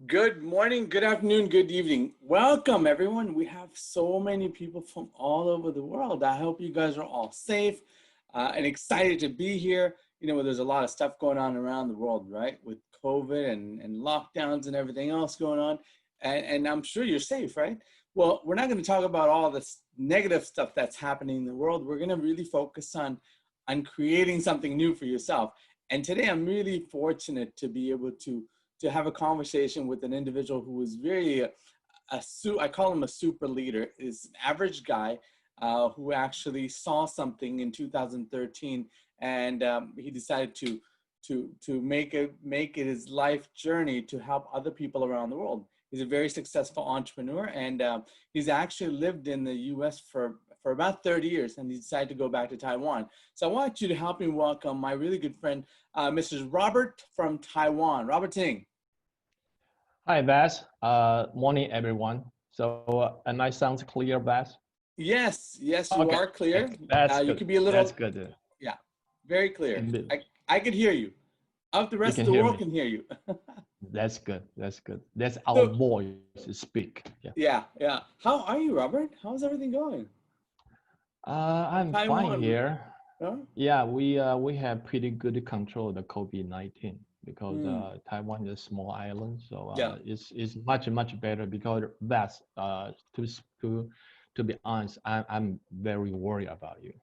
Good morning, good afternoon, good evening. Welcome, everyone. We have so many people from all over the world. I hope you guys are all safe and excited to be here. There's a lot of stuff going on around the world, right? With COVID and lockdowns and everything else going on. And I'm sure you're safe, right? Well, we're not going to talk about all this negative stuff that's happening in the world. We're going to really focus on creating something new for yourself. And today I'm really fortunate to be able to have a conversation with an individual who is I call him a super leader, is an average guy who actually saw something in 2013, and he decided to make it his life journey to help other people around the world. He's a very successful entrepreneur, and he's actually lived in the U.S. for about 30 years, and he decided to go back to Taiwan. So I want you to help me welcome my really good friend, Mr. Robert from Taiwan. Robert Ting. Hi, Bas. Morning, everyone. So, am I sounds clear, Bas? Yes, you Okay, are clear. that's You good. could be a That's little, good. yeah, very clear. You I could hear you. Out the rest of can the hear world me. can hear you. That's good. That's good. That's our So, voice to speak. Yeah. yeah. How are you, Robert? How's everything going in I'm fine Taiwan? here. Huh? Yeah, we have pretty good control of the COVID-19 because Mm, Taiwan is a small island, so yeah. it's much better because Bas, to be honest, I'm very worried about you.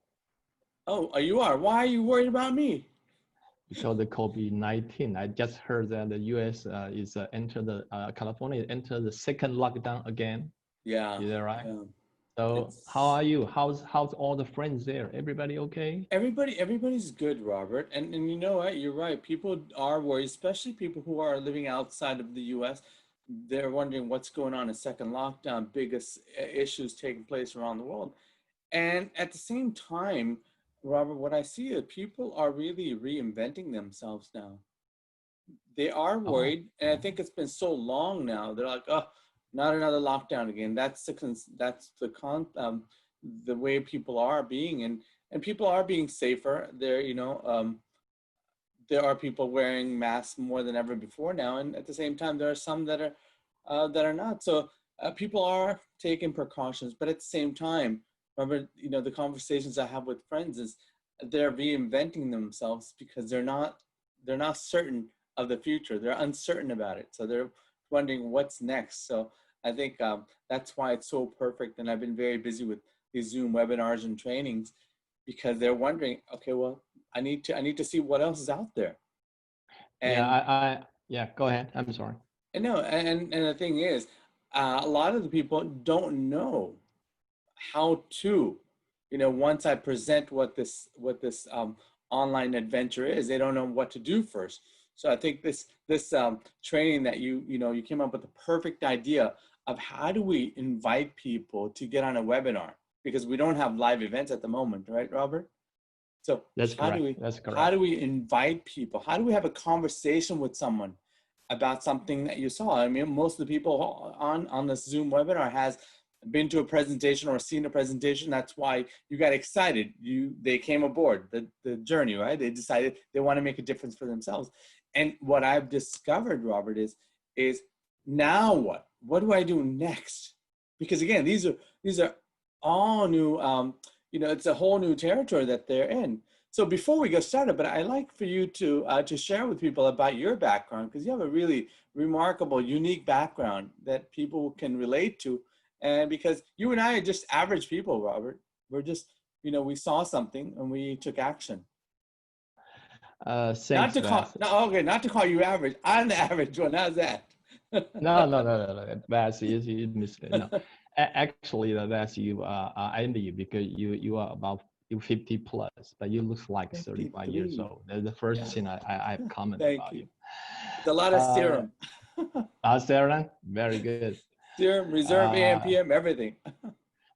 Oh, you are. Why are you worried about me? Because the COVID-19. I just heard that the U.S. Is California enter the second lockdown again. Yeah, Is that right? yeah. So how It's are you? How's all the friends there? Everybody okay? everybody's good, Robert. And you know what? You're right. People are worried, especially people who are living outside of the US. They're wondering what's going on in second lockdown, biggest issues taking place around the world. And at the same time, Robert, what I see is people are really reinventing themselves now. They are Oh, worried, and I think it's been so long now. They're like, oh, not another lockdown again. The way people are being, and people are being safer. There are people wearing masks more than ever before now, and at the same time, there are some that are not. So people are taking precautions, but at the same time, remember, the conversations I have with friends is they're reinventing themselves because they're not certain of the future. They're uncertain about it, so they're wondering what's next. So I think that's why it's so perfect, and I've been very busy with these Zoom webinars and trainings because they're wondering, okay, well, I need to see what else is out there. yeah. And Yeah. Go ahead. I'm sorry. and no, and the thing is, a lot of the people don't know how to, once I present what this online adventure is, they don't know what to do first. So I think this training that you came up with the perfect idea of how do we invite people to get on a webinar, because we don't have live events at the moment, right, Robert? So That's how do correct. we That's how correct. do we invite people? How do we have a conversation with someone about something that you saw? I mean, most of the people on this Zoom webinar has been to a presentation or seen a presentation. That's why you got excited. They came aboard the journey, right? They decided they want to make a difference for themselves. And what I've discovered, Robert, is now what? What do I do next? Because again, these are all new. It's a whole new territory that they're in. So before we get started, but I'd like for you to share with people about your background, because you have a really remarkable, unique background that people can relate to. And because you and I are just average people, Robert, we're just, we saw something and we took action. Not Thanks, to call, Bas. no, okay, not to call you average. I'm the average one. How's that? No. Bas is mistake. No, actually, Bas, I envy you because you are about you 50 plus, but you look like 35 years 53. old. That's the first Yeah, thing I comment thank about you. you. It's a lot of Uh, serum. Sarah, very good. Serum, reserve, AM, Uh, PM, everything.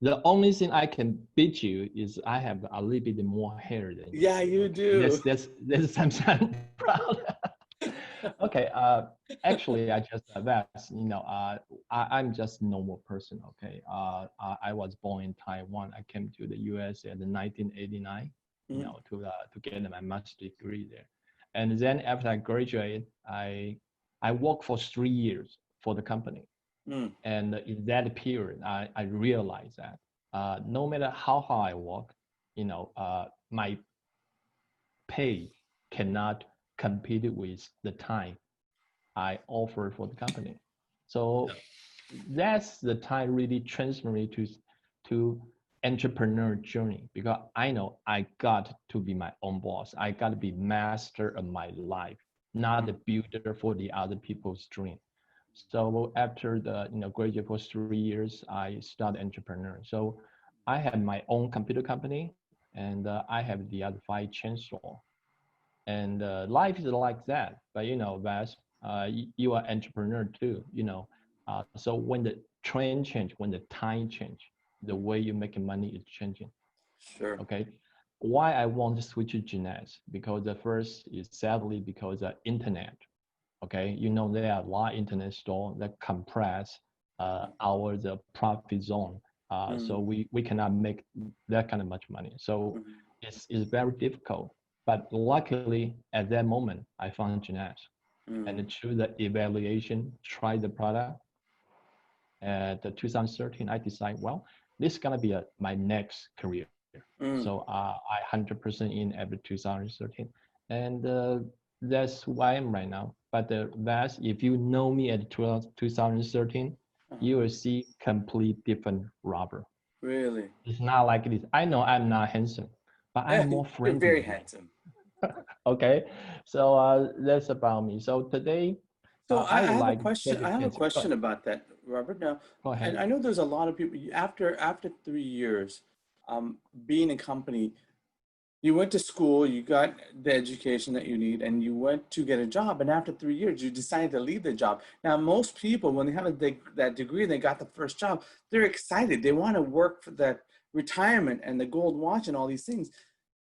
the only thing I can beat you is I have a little bit more hair than you Yeah, do. you Okay, do. that's something I'm proud. Okay, actually, I just that's I'm just a normal person. Okay, I was born in Taiwan. I came to the U.S. in 1989. Mhm. To get my master's degree there, and then after I graduated, I worked for 3 years for the company. Mm. And in that period, I realized that no matter how hard I work, my pay cannot compete with the time I offer for the company. So that's the time really transferred me to entrepreneur journey, because I know I got to be my own boss. I got to be master of my life, not the builder for the other people's dream. So after the graduate for 3 years, I started entrepreneur. So I have my own computer company, and I have the other 5 chainsaw. And life is like that. But Vas, you are entrepreneur too. So when the trend change, when the time change, the way you make money is changing. Sure. Okay. Why I want to switch to Genius? Because the first is sadly because of internet. Okay, there are a lot of internet store that compress our the profit zone. So we cannot make that kind of much money. So it's very difficult. But luckily, at that moment, I found Genius. And through the evaluation, try the product. At 2013, I decided, well, this is gonna be my next career. So I 100% in every 2013, and that's who I am right now. But that's if you know me at 2013, you will see complete different Robert. Really? It's not like this. I know I'm not handsome, but I'm more You're friendly. very handsome. Okay, so that's about me. So today, So I I would have a like question. I have a question about that, Robert. Now, Go and ahead. I know there's a lot of people after 3 years, being a company, you went to school, you got the education that you need, and you went to get a job. And after 3 years, you decided to leave the job. Now, most people, when they have that degree, they got the first job, they're excited. They want to work for that retirement and the gold watch and all these things.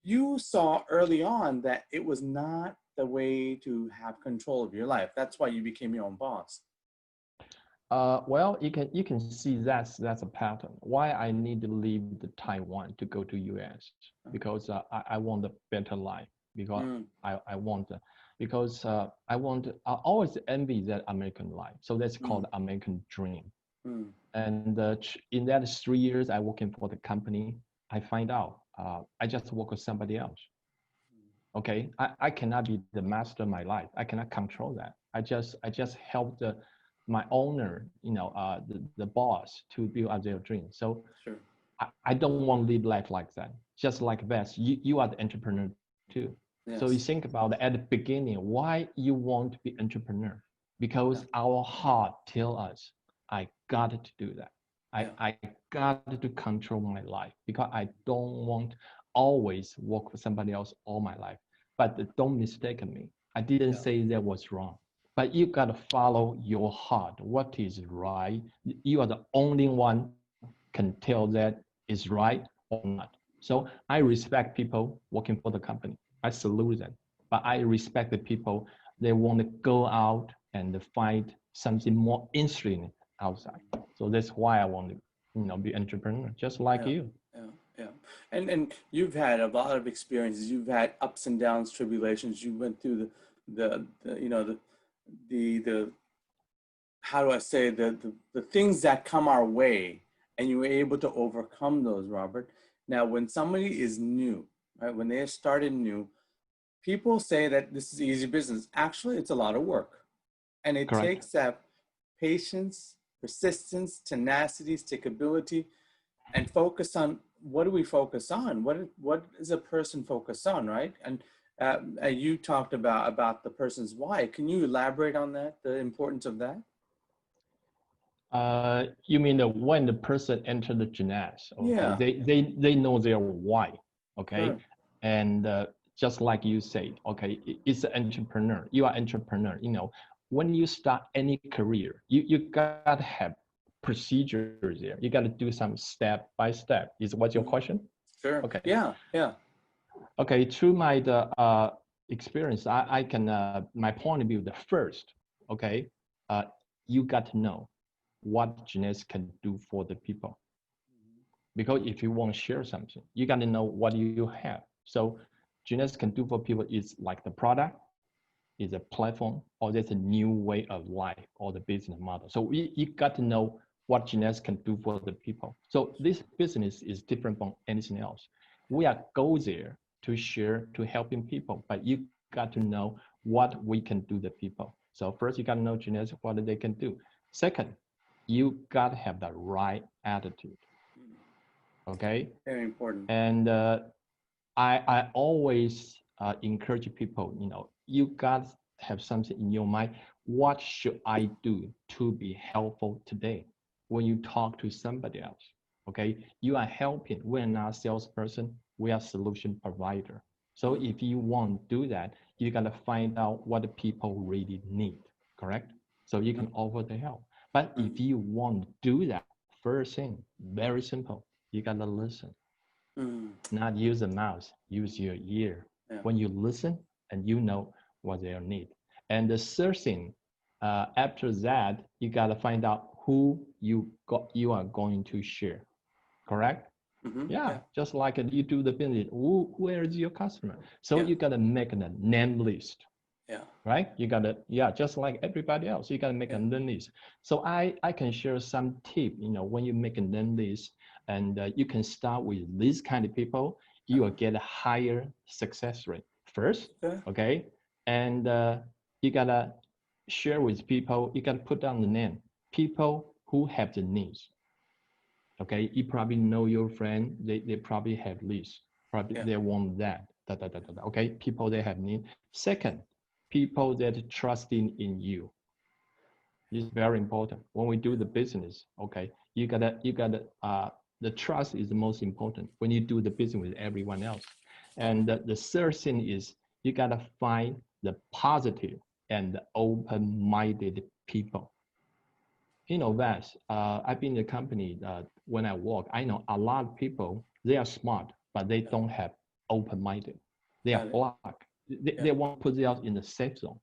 You saw early on that it was not the way to have control of your life. That's why you became your own boss. Well, you can see that's a pattern. Why I need to leave the Taiwan to go to US, because I want a better life, because I want because I always envy that American life. So that's called American dream. And in that 3 years I working for the company, I find out I just work with somebody else. Okay, I cannot be the master of my life. I cannot control that. I just help my owner, the boss, to build up their dream. So Sure. I don't want to live life like that. Just like Vess, you are the entrepreneur too. Yes. So you think about it at the beginning, why you want to be entrepreneur? Because our heart tell us, I got to do that. I got to control my life, because I don't want always work for somebody else all my life. But don't mistake me. I didn't say that was wrong. But you got to follow your heart. What is right? You are the only one can tell that is right or not. So I respect people working for the company. I salute them. But I respect the people, they want to go out and find something more interesting outside. So that's why I want to, be entrepreneur, just like you. Yeah. And you've had a lot of experiences. You've had ups and downs, tribulations. You went through the how do I say the things that come our way, and you were able to overcome those, Robert. Now, when somebody is new, right, when they started new, people say that this is easy business. Actually, it's a lot of work, and it Correct. takes that patience, persistence, tenacity, stickability, and focus on what do we focus on? What is a person focused on, right? And you talked about the person's why. Can you elaborate on that? The importance of that? You mean that when the person enter the gymnast, okay, Yeah. they know their why, okay, Sure. and just like you say, okay, it's an entrepreneur. You are entrepreneur. When you start any career, you gotta have procedures there. You gotta do some step by step. Is what your question? Sure. Okay. Yeah. Okay. Through my experience, I can my point of view. The first, okay, you got to know what genetics can do for the people. Because if you want to share something, you got to know what you have. So genetics can do for people is like the product, is a platform or there's a new way of life or the business model. So you got to know what genetics can do for the people. So this business is different from anything else. We are go there to share, to helping people, but you got to know what we can do the people. So first you got to know genetics, what they can do. Second, you got to have the right attitude. Okay. Very important. And I always encourage people, you got to have something in your mind. What should I do to be helpful today? When you talk to somebody else, okay, you are helping. We're not a salesperson. We are solution provider. So if you want to do that, you got to find out what the people really need, correct? So you can offer the help. But if you want to do that, first thing, very simple, you got to listen. Not use the mouth, use your ear. Yeah. When you listen and you know what they need. And the third thing, after that, you got to find out who you are going to share, correct? Yeah, just like you do the business, where is your customer? So you got to make a name list. Yeah. Right? You got to, just like everybody else, you got to make a name list. So I can share some tip, when you make a name list, and you can start with these kind of people, you will get a higher success rate first, okay? And you gotta share with people, you can put down the name, people who have the needs, okay? You probably know your friend, they probably have this, probably they want that, okay? People they have need. Second, people that trusting in you. This is very important. When we do the business, okay, you gotta, the trust is the most important when you do the business with everyone else. And the third thing is you gotta find the positive and the open-minded people. Vas, I've been in the company when I work, I know a lot of people, they are smart, but they don't have open-minded. They are blocked. They want to put themselves in the safe zone.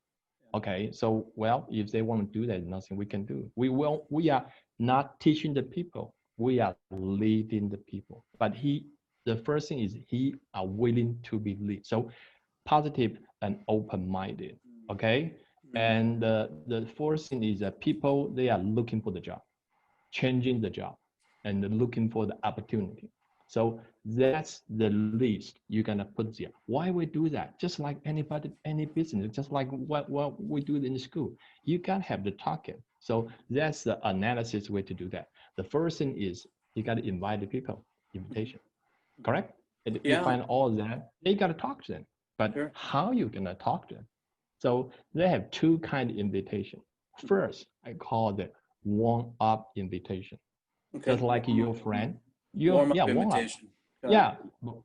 Okay, so well, if they want to do that, nothing we can do. We are not teaching the people, we are leading the people. But the first thing is he are willing to be lead. So positive and open-minded, okay? And the fourth thing is that people, they are looking for the job, changing the job, and looking for the opportunity. So that's the list you're gonna put there. Why we do that? Just like anybody, any business, just like what we do in school. You gotta have the target. So that's the analysis way to do that. The first thing is you gotta invite the people, invitation, correct? And you find all that, you gotta talk to them. But how you gonna talk to them? So they have two kind of invitation. First, I call the warm-up invitation. Just like your friend. Warm-up invitation. Yeah.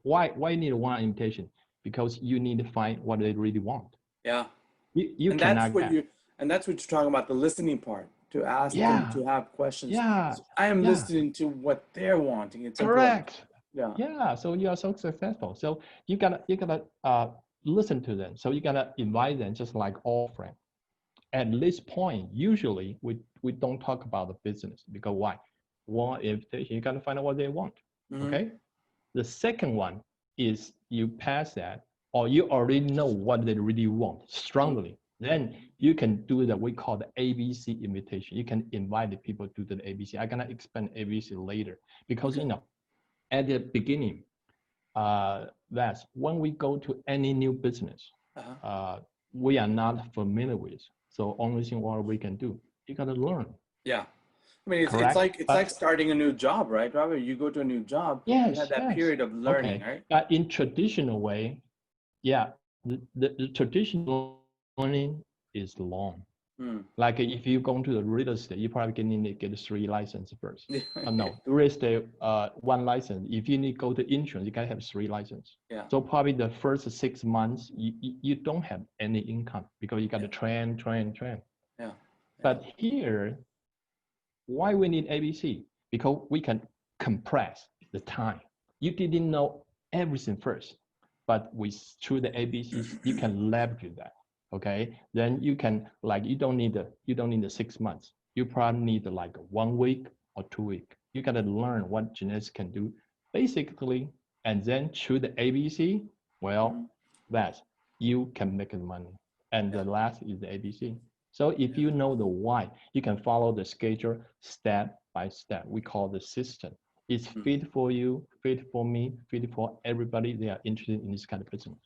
Why you need a warm invitation? Because you need to find what they really want. Yeah. You and cannot that's what you're talking about, the listening part, to ask them to have questions. Yeah. So I am listening to what they're wanting. It's correct. Important. Yeah. So you are so successful. So you gotta listen to them. So you gotta invite them just like all friends. At this point, usually we don't talk about the business because why? One invitation, you gotta find out what they want. Okay. The second one is you pass that, or you already know what they really want strongly. Then you can do that we call the ABC invitation. You can invite the people to the ABC. I'm gonna explain ABC later because at the beginning, that's when we go to any new business, we are not familiar with. So only thing what we can do, you gotta learn. Yeah. I mean, it's like starting a new job, right, Robert? You go to a new job, you have that period of learning, right? But in traditional way, the traditional learning is long. Like if you go to the real estate, you probably need to get 3 licenses first. No, real estate, 1 license. If you need to go to insurance, you gotta have 3 licenses. Yeah. So probably the first 6 months, you don't have any income because you got to train. Yeah. But here, why we need ABC? Because we can compress the time. You didn't know everything first, but through the ABCs, you can leverage that. Okay, then you can you don't need the 6 months. You probably need like 1 week or 2 weeks. You gotta learn what genetics can do, basically, and then through the ABC, well, that you can make money. and the last is the ABC. So if you know the why, you can follow the schedule step by step. We call the system. It's fit for you, fit for me, fit for everybody. They are interested in this kind of business.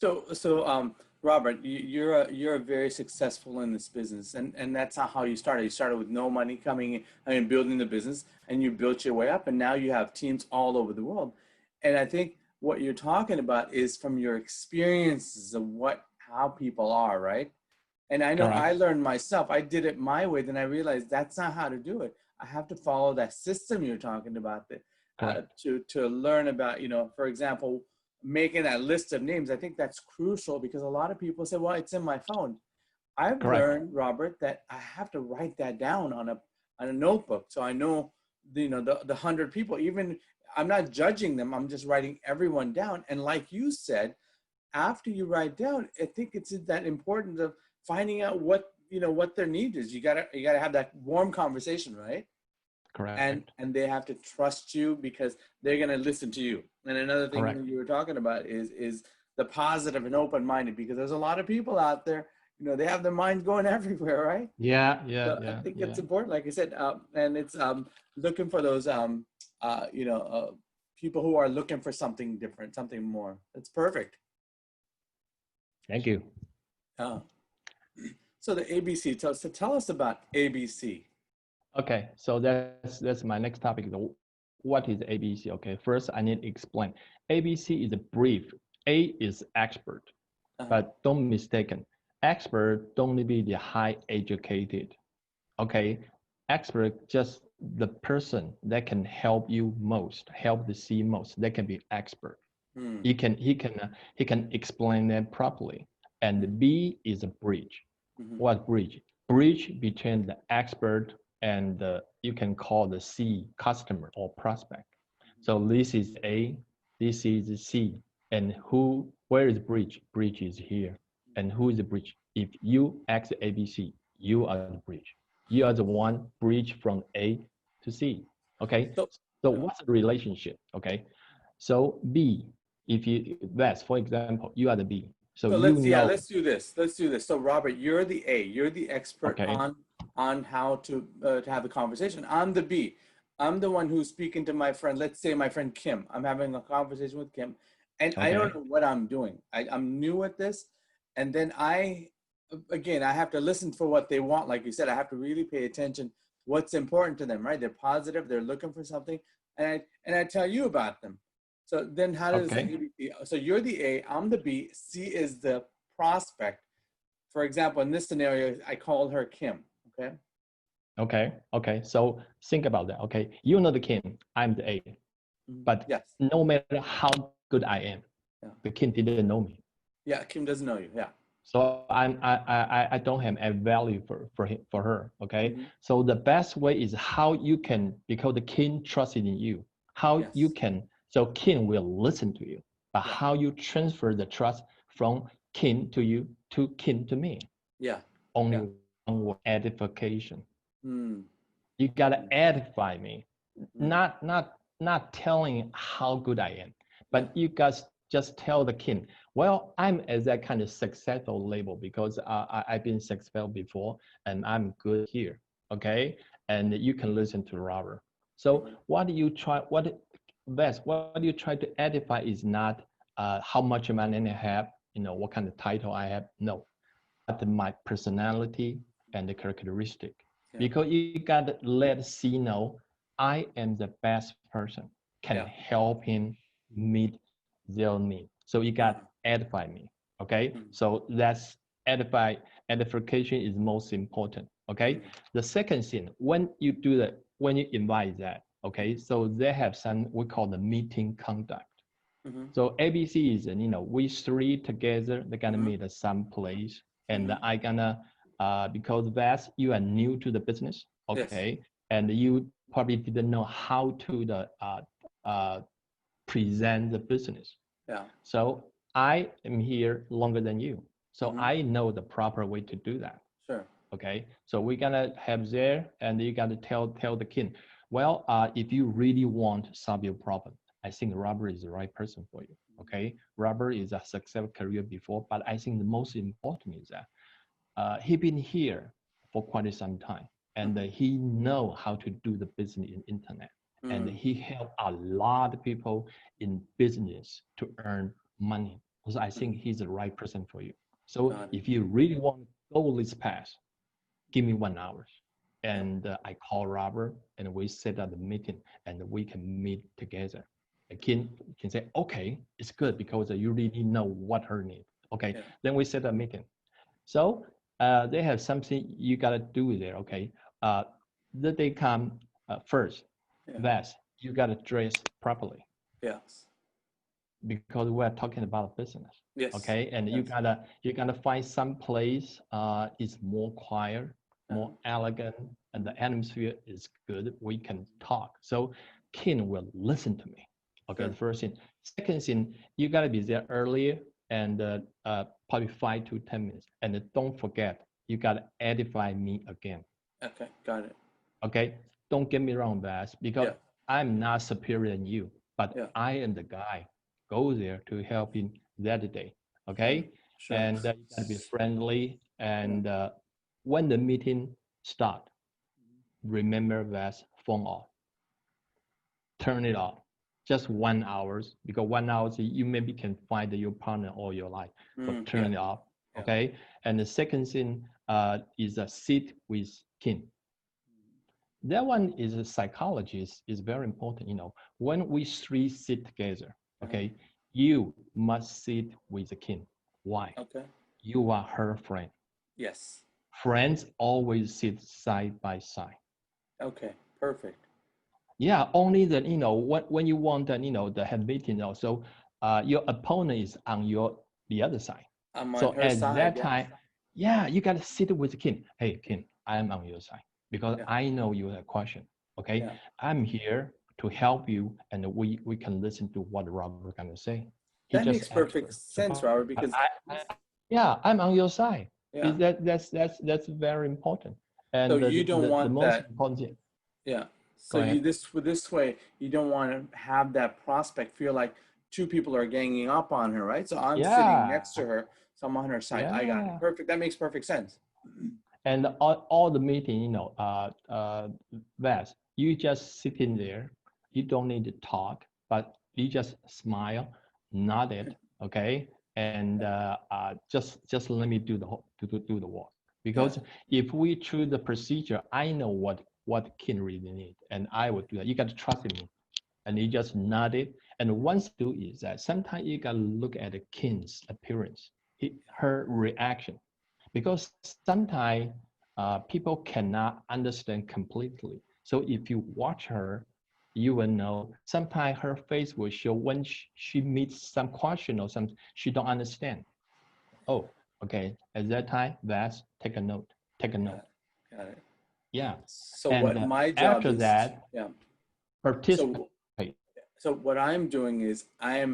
So, Robert, you're very successful in this business, and that's not how you started. You started with no money coming in, I mean, building the business, and you built your way up, and now you have teams all over the world. And I think what you're talking about is from your experiences of how people are, right? And I know Correct. I learned myself. I did it my way, then I realized that's not how to do it. I have to follow that system you're talking about to learn about, for example, making that list of names. I think that's crucial because a lot of people say, well, it's in my phone. I've learned, Robert, that I have to write that down on a notebook. So I know, the 100 people, even I'm not judging them. I'm just writing everyone down. And like you said, after you write down, I think it's that important of finding out what their need is. You gotta have that warm conversation, right? Correct. And they have to trust you because they're gonna listen to you. And another thing that you were talking about is the positive and open-minded, because there's a lot of people out there, they have their minds going everywhere, right? Yeah. So I think it's important, like I said, and it's looking for those people who are looking for something different, something more. It's perfect. Thank you. So the ABC. Tell us about ABC. Okay, so that's my next topic. What is ABC? Okay, first I need to explain. ABC is a brief. A is expert, but don't mistaken. Expert don't be the high educated. Okay, expert just the person that can help you most, help the see most. That can be expert. He can explain that properly. And B is a bridge. What bridge? Bridge between the expert and you can call the C, customer or prospect. So this is A, this is C, and where is bridge? Bridge is here. And who is the bridge? If you ask ABC, you are the bridge. You are the one bridge from A to C. Okay. So what's the relationship? Okay. So B, if you that's for example, you are the B. So let's do this. So Robert, you're the A. You're the expert on how to have a conversation. I'm the B. I'm the one who's speaking to my friend. Let's say my friend Kim. I'm having a conversation with Kim, and I don't know what I'm doing. I'm new at this, and then I have to listen for what they want. Like you said, I have to really pay attention. What's important to them, right? They're positive. They're looking for something, and I tell you about them. So then how does ABC? So you're the A, I'm the B, C is the prospect. For example, in this scenario, I called her Kim, okay? Okay. So think about that, okay? You know the Kim, I'm the A. But no matter how good I am, the Kim didn't know me. Yeah, Kim doesn't know you, So I don't have a value for her, okay? So the best way is how you can, because the Kim trusted in you, how you can, so Kim will listen to you, but how you transfer the trust from Kim to you to Kim to me. Only one word, edification. You gotta edify me, not telling how good I am, but you guys just tell the Kim, well, I'm at that kind of successful level because I've been successful before and I'm good here, okay? And you can listen to Robert. So what do you try to edify is not how much money I have, what kind of title I have, no, but my personality and the characteristic. Because you gotta let C know I am the best person, can help him meet their need. So you got edify me, okay? So that's edification is most important, okay? The second thing, when you do that, when you invite that, okay? So they have some, we call the meeting conduct. So ABC is, we three together, they're gonna meet at some place and I gonna, because that's, you are new to the business, okay? And you probably didn't know how to present the business. So I am here longer than you. So I know the proper way to do that. Okay. So we're gonna have there, and you gotta tell the Kim, well, if you really want to solve your problem, I think Robert is the right person for you. Okay, Robert is a successful career before, but I think the most important is that he been here for quite some time, and he know how to do the business in internet, and he help a lot of people in business to earn money. So I think he's the right person for you. So if you really want to go this path, give me 1 hour. And I call Robert and we set up a meeting and we can meet together. Kim can say, okay, it's good because you really know what her need. Okay, then we set a meeting. So they have something you got to do there. Okay, that they come first. That's you got to dress properly. Yes. Because we're talking about business. Yes. Okay, and you gotta find some place is more quiet, more elegant, and the atmosphere is good. We can talk. So Ken will listen to me. Okay, the first thing. Second thing, you gotta be there earlier and probably 5 to 10 minutes. And don't forget, you gotta edify me again. Okay, got it. Okay, don't get me wrong, Bass, because I'm not superior than you, but I am the guy. Go there to help in that day. Okay, and you gotta be friendly. And when the meeting start, remember that phone off. Turn it off. Just 1 hour, because 1 hour you maybe can find your partner all your life. So turn it off. Okay. And the second thing is a sit with Kim. That one is a psychologist is very important. You know, when we three sit together, okay, you must sit with the Kim. Why? Okay. You are her friend. Yes. Friends always sit side by side. Okay, perfect. Yeah, only that, you know, when you want that, you know, the head meeting also, your opponent is on the other side. I'm on her side. So at that time, you got to sit with the Kim. Hey, Kim, I'm on your side because I know you have a question. Okay, I'm here to help you, and we can listen to what Robert gonna say. That makes perfect sense, Robert, because I'm on your side. Yeah. That's very important. And so you don't want the most important thing. Yeah. So you this way you don't want to have that prospect feel like two people are ganging up on her, right? So I'm sitting next to her, so I'm on her side. I got it. Perfect. That makes perfect sense. And all the meeting, you know, Vas, you just sit in there. You don't need to talk, but you just smile, nod it, okay, and just let me do the work. Because if we choose the procedure, I know what Ken really need, and I would do that. You got to trust in me, and you just nod it. And once you do is that sometimes you got to look at the Ken's appearance, her reaction. Because sometimes people cannot understand completely. So if you watch her, you will know sometimes her face will show when she meets some question or something she don't understand. Oh, okay. At that time, that's take a note. Take a note. Got it. Yeah. So and what my job after is, that, participate. So what I'm doing is I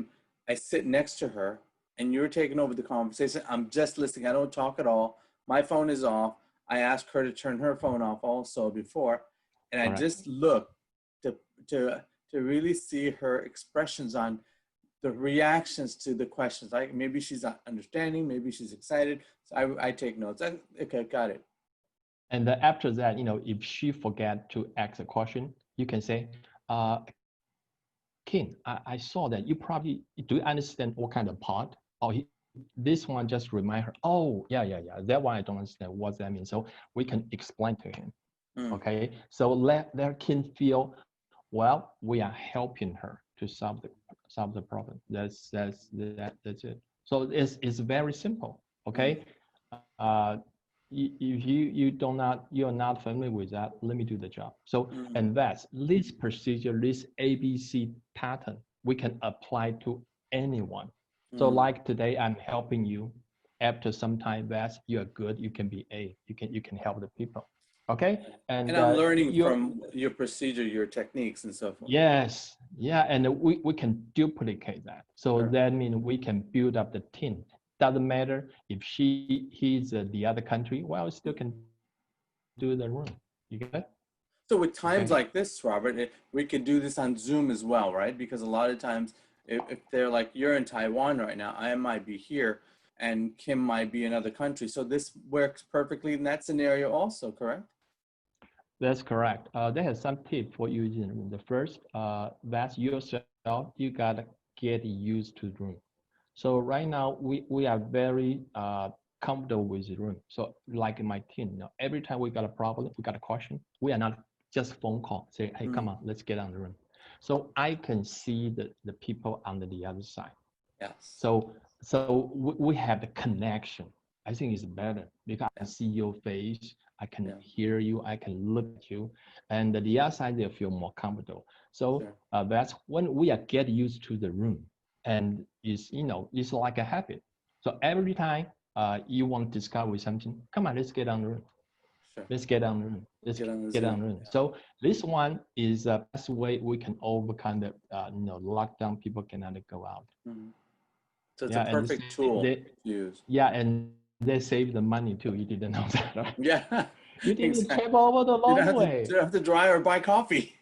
sit next to her, and you're taking over the conversation. I'm just listening. I don't talk at all. My phone is off. I asked her to turn her phone off also before, and I just look to really see her expressions on the reactions to the questions. Like maybe she's not understanding, maybe she's excited. So I take notes. Okay, got it. And after that, you know, if she forget to ask a question, you can say, King, I saw that you probably do understand what kind of part, or this one just remind her, oh, yeah. That one I don't understand what that means. So we can explain to him. Okay. So let their King feel, well, we are helping her to solve the problem. That's it. So it's very simple. Okay. If you're not familiar with that, let me do the job. So and that's this procedure, this ABC pattern, we can apply to anyone. So like today, I'm helping you. After some time, that's you're good. You can be A. You can help the people. Okay. And I'm learning from your procedure, your techniques, and so forth. Yes. Yeah. And we can duplicate that. So that means we can build up the team. Doesn't matter if he's the other country. Well, still can do the room. You get it? So with times like this, Robert, we can do this on Zoom as well, right? Because a lot of times If they're like, you're in Taiwan right now, I might be here, and Kim might be in another country. So this works perfectly in that scenario also, correct? That's correct. There is some tip for using room. The first, that's yourself. You gotta get used to the room. So right now we are very comfortable with the room. So like in my team, every time we got a problem, we got a question, we are not just phone call, say, hey, come on, let's get on the room. So I can see the people on the other side. Yes. So we have the connection. I think it's better because I see your face, I can hear you, I can look at you, and the other side they feel more comfortable. So that's when we are get used to the room, and it's like a habit. So every time you want to discuss with something, come on, let's get on the room. Sure. Let's get on the room. Let's get on the room. Yeah. So this one is the best way we can overcome the lockdown. People cannot go out. Mm-hmm. So it's a perfect tool to use. Yeah, and they save the money too. You didn't know that, right? Yeah. You didn't travel over the long way. You don't have to drive or buy coffee.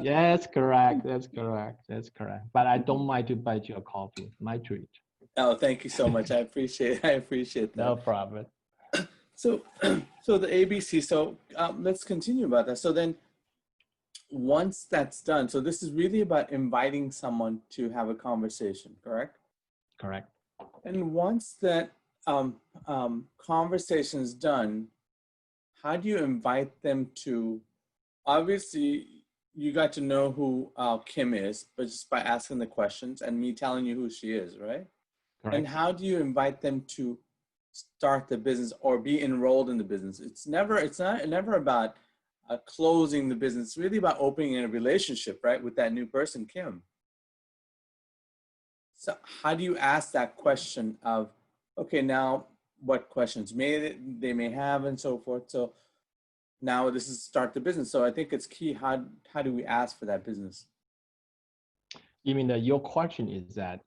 Yeah, that's correct. That's correct. That's correct. But I don't mind to buy you a coffee. My treat. Oh, thank you so much. I appreciate that. No problem. So, so the ABC. So let's continue about that. So then, once that's done, so this is really about inviting someone to have a conversation, correct? Correct. And once that conversation is done, how do you invite them to? Obviously, you got to know who Kim is, but just by asking the questions and me telling you who she is, right? Correct. And how do you invite them to start the business or be enrolled in the business? It's never about closing the business. It's really about opening a relationship, right, with that new person, Kim. So how do you ask that question of, okay, now what questions they may have and so forth. So now this is start the business. So I think it's key. How do we ask for that business? You mean that your question is that,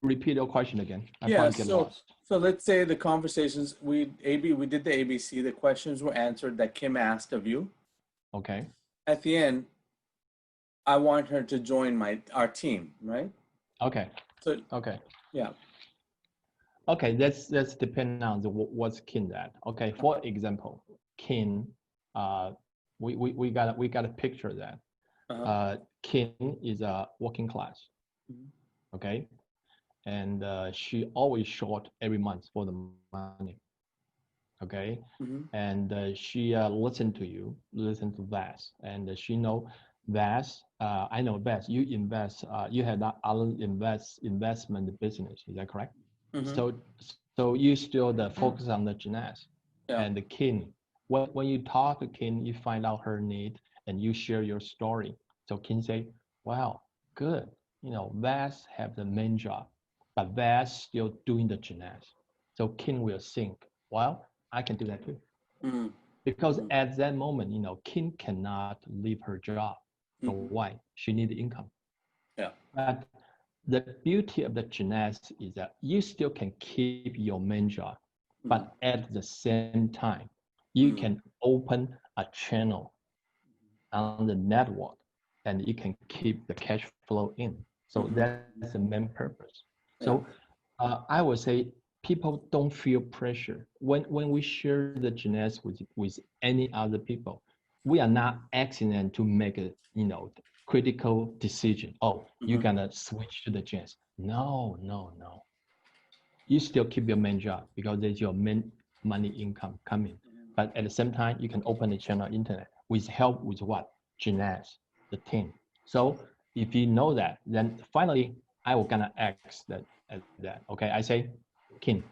repeat your question again. Yeah, so let's say the conversations, we did the ABC, the questions were answered that Kim asked of you. Okay. At the end, I want her to join our team, right? Okay. So okay. Yeah. Okay, that's depend on what's Kim that. Okay, for example, Kim, we got a picture that. Kim is a working class. Okay, and she always short every month for the money. Okay, and she listen to Vass, and she know Vass. I know Vass. You invest. You have that other investment business. Is that correct? So you still focus on the gymnast and the Kim. When you talk to Kim, you find out her need and you share your story. So Kim say, "Wow, good. Vass have the main job, but Vass still doing the gymnast." So Kim will think, "Well, I can do that too." Because at that moment, Kim cannot leave her job. So why? She need income. Yeah. But the beauty of the gymnast is that you still can keep your main job, but at the same time, you can open a channel on the network and you can keep the cash flow in. So that's the main purpose. So I would say people don't feel pressure. When we share the gymnast with any other people, we are not asking them to make a critical decision. Oh, you're gonna switch to the gymnast. No. You still keep your main job because there's your main money income coming. But at the same time, you can open the channel internet with help with what? Gymnast, the team. So if you know that, then finally I will gonna ask that. Okay, I say, Kim,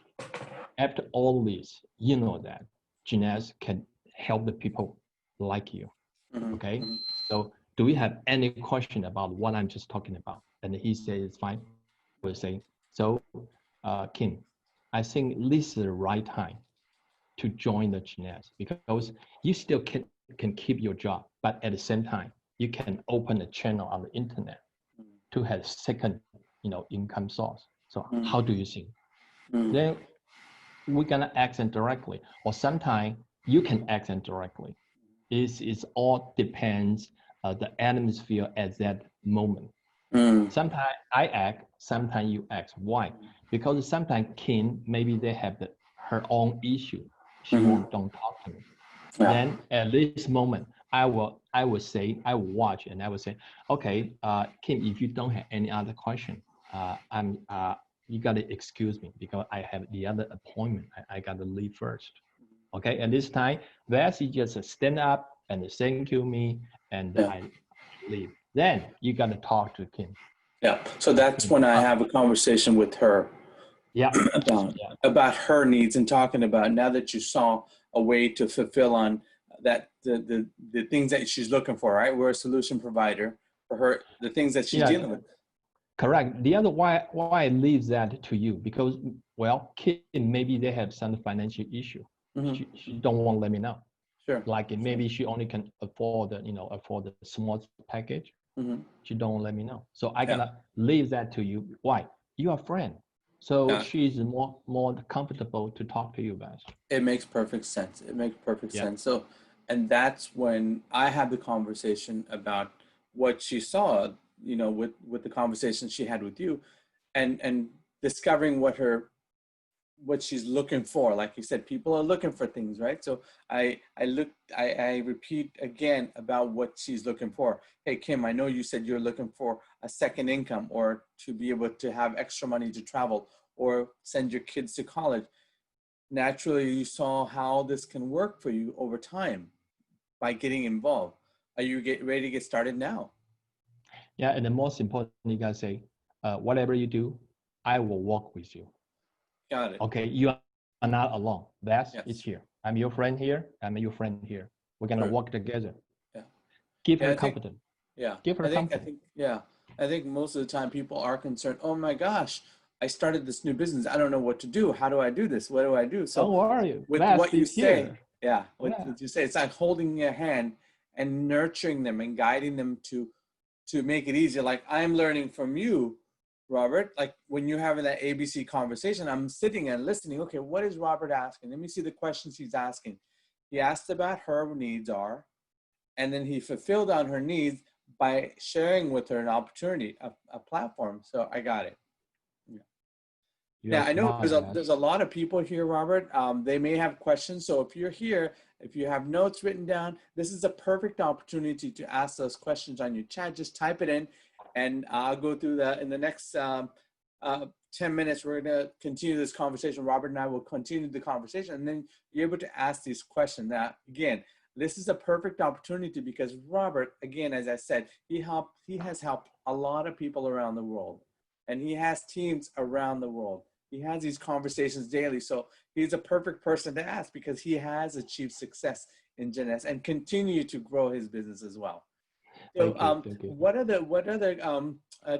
after all this, you know that gymnast can help the people like you. Okay, so do we have any question about what I'm just talking about? And he says it's fine. We'll say, so Kim, I think this is the right time to join the gymnast because you still can keep your job, but at the same time, you can open a channel on the internet to have second, income source. So how do you think? Then we're gonna ask them directly, or sometimes you can ask them directly. It all depends the atmosphere at that moment. Sometimes I act, sometimes you act. Why? Because sometimes Kim, maybe they have her own issue. She don't talk to me. Yeah. Then at this moment, I will watch and I will say, okay, Kim, if you don't have any other question, you gotta excuse me because I have the other appointment. I gotta leave first. Okay, and this time, Vassie just stand up and thank you me, and Yeah. I leave. Then you gotta talk to Kim. Yeah. So that's when I have a conversation with her Yeah. about her needs and talking about now that you saw a way to fulfill on that the things that she's looking for, right? We're a solution provider for her, the things that she's dealing with. Correct. The other why I leave that to you because well, Kim maybe they have some financial issue. She don't want to let me know. Sure. Like maybe she only can afford the small package. She don't let me know. So I gotta leave that to you. Why? You are a friend. So she's more comfortable to talk to you guys. It makes perfect sense. It makes perfect sense. So, and that's when I had the conversation about what she saw, you know, with the conversation she had with you, and discovering what she's looking for. Like you said, people are looking for things, right? So I repeat again about what she's looking for. Hey, Kim, I know you said you're looking for a second income or to be able to have extra money to travel or send your kids to college. Naturally, you saw how this can work for you over time by getting involved. Are you ready to get started now? Yeah, and the most important, you gotta say, whatever you do, I will walk with you. Got it. Okay, you are not alone. It's here. I'm your friend here. I'm your friend here. We're gonna work together. Yeah. Give her confidence. Give her confidence. I think most of the time people are concerned. Oh my gosh, I started this new business. I don't know what to do. How do I do this? What do I do? So don't worry. With what you say, what you say, it's like holding their hand and nurturing them and guiding them to make it easier. Like I'm learning from you, Robert. Like when you're having that ABC conversation, I'm sitting and listening. Okay, what is Robert asking? Let me see the questions he's asking. He asked about her needs are, and then he fulfilled on her needs by sharing with her an opportunity, a platform. So I got it. Yeah, I know there's a lot of people here, Robert. They may have questions. So if you're here, if you have notes written down, this is a perfect opportunity to ask those questions on your chat. Just type it in, and I'll go through that in the next 10 minutes. We're going to continue this conversation. Robert and I will continue the conversation, and then you're able to ask these questions. Now, again, this is a perfect opportunity because Robert, again, as I said, he has helped a lot of people around the world, and he has teams around the world. He has these conversations daily. So he's a perfect person to ask because he has achieved success in genetics and continue to grow his business as well. So Thank you. what other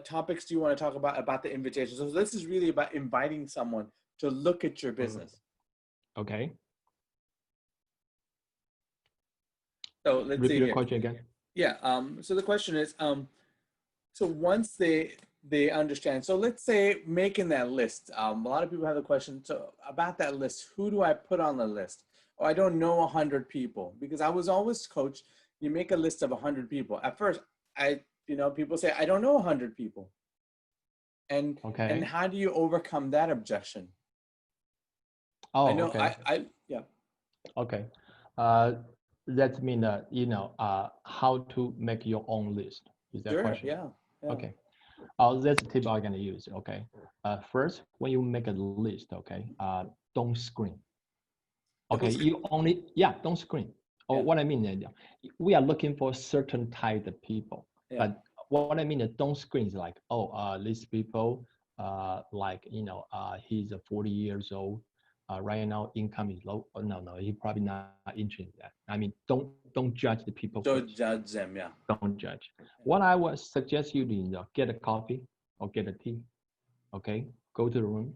topics do you want to talk about the invitation? So this is really about inviting someone to look at your business. Okay. So let's repeat the question again. Yeah. So the question is, so once they understand. So let's say making that list. A lot of people have the question. So about that list, who do I put on the list? Oh, I don't know 100 people because I was always coached. You make a list of 100 people. At first, people say I don't know 100 people. And how do you overcome that objection? Oh, I know. Okay. Yeah. Okay. That means how to make your own list. Is that question? Yeah. Okay. That's a tip I'm gonna use. Okay. First, when you make a list, okay, don't screen. Okay, don't screen. What I mean is, we are looking for certain type of people, but what I mean is don't screen is like, these people, he's 40 years old. Right now, income is low. Oh, no, he probably not interested in that. I mean, don't judge the people. Don't judge them. Yeah. Don't judge. What I would suggest you do, get a coffee or get a tea. Okay, go to the room,